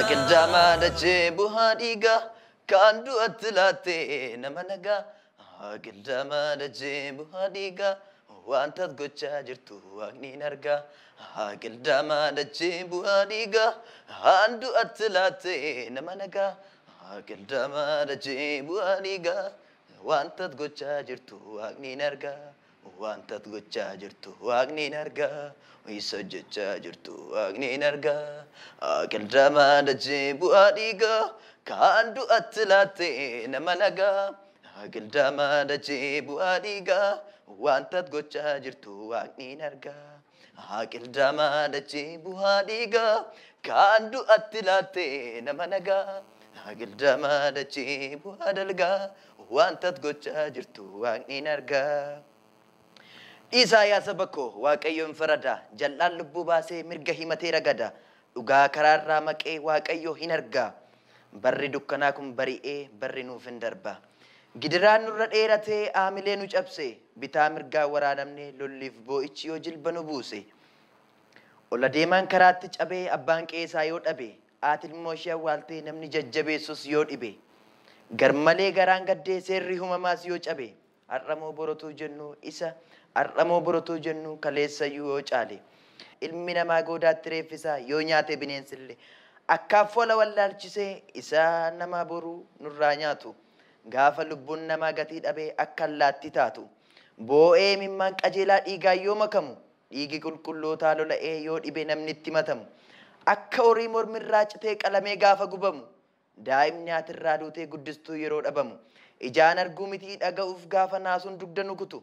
Akildama dache buhadiga kandu atlate namanaga Akildama dache buhadiga wantad gocha jirtu agni narga Akildama dache buhadiga kandu atlate namanaga Akildama dache buhadiga wantad gocha jirtu agni narga wantad gocha jirtu agni narga isa jecha jirtu agni narga Akildama dache buhadiga kandu atlate namanaga Akildama dache buhadiga wantad gocha jirtu agni narga Akildama dache buhadiga kandu atlate namanaga Akildama dache buhadalga wantad gocha jirtu agni narga Isa ya sabako waaqayyoon farada jal'aan lubbuu baasee mirga himatee ragada dhugaa karaarraa maqee waaqayyoo hin argaa barri dukkanaa kun bari'ee barri nuuf hin darba gidiraan nurra dheeratee aamilee nu cabse bitaa mirgaa waraanamne lolliif boo'ichi yoo jilba nu buuse ola deemaan karaatti cabee abbaan qeesaa yoo dhabe ati ilmoo ishee awwaaltee namni jajjabeessus yoo dhibe garmalee garaan gaddee seerri humamaas yoo cabe arramoo borotuu jennu isa arramoo borotuu jennu kaleessa yoo caale ilmi namaa goodaatti reeffisaa yoo nyaate bineensillee akkaaf fola wallaalchisee isaa namaa boruu nurraa nyaatu gaafa lubbuun namaa gatii dhabee akka allaatti taatu boo'ee mimmaan qajeelaa dhiigaa yoo makamu dhiigi qulqullootaa lola'ee yoo dhibe namni itti matamu akka horii mormirraa citee qalamee gaafa gubamu daa'imni haatirraa duutee guddistuu yeroo dhabamu ijaan arguu mitii dhaga'uuf gaafa naasuun dugda nukutu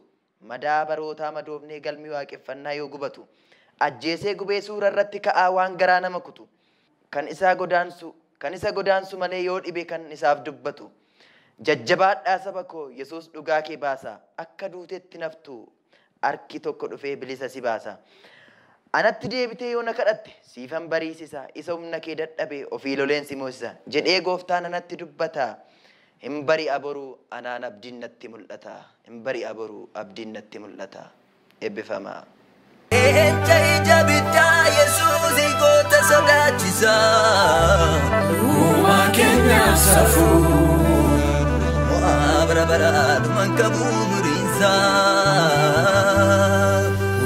madaa barootaa madoofnee galmi waaqeffannaa yoo gubatu ajjeesee gubee suura irratti ka'aa waan garaa nama kutu kan isa godaansu malee yoo dhibe kan isaaf dubbatu jajjabaadhaa saba koo Yesuus dhugaa kee baasa akka duutetti naftu arki tokko dhufee bilisa si baasa anatti deebitee yoo na kadhatte siifan bariisisa isa humna kee dadhabe ofii loleen si moosisa jedhee gooftaan anatti dubbata Imbari aboru anaan abdiin natti mul'ata imbari aboru abdiin natti mul'ata eebbifama Ejja ija biddaa Yesuus goota sodaachisa Uumaa keenyaaf safuu Bara baraadhumaan qabu muriinsa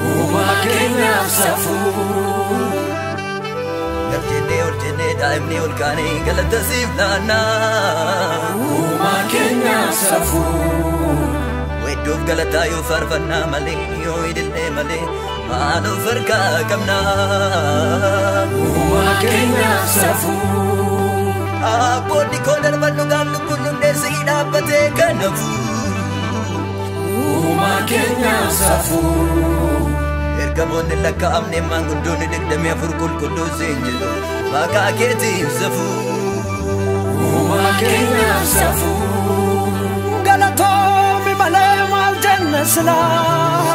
Uumaa keenyaaf safuu Jennee daa'imni ol kaanee galata siif naannaa Uumaa keenyaaf safuu Weddoof galataa yoo faarfannaa malee yoo hidhillee malee maaloo farkaa qabnaa Uumaa keenyaaf safuu Abboonni koo darban dhugaan lubbuun hundeessii dhaabbatee kan nafuu Uumaa keenyaaf safuu Ergamoonni lakkaa'amne maanguddoonni 24 qulqulluu siin jedhu maqaa keetiif safuu Uumaa keenyaaf safuu Galatoomi malee maal jenna silaa